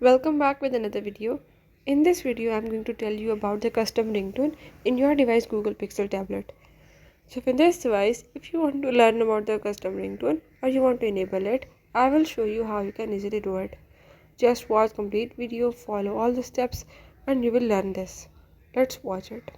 Welcome back with another video. In this video, I'm going to tell you about the custom ringtone in your device Google Pixel Tablet. So for this device, if you want to learn about the custom ringtone or you want to enable it, I will show you how you can easily do it. Just watch complete video, follow all the steps and you will learn this. Let's watch it.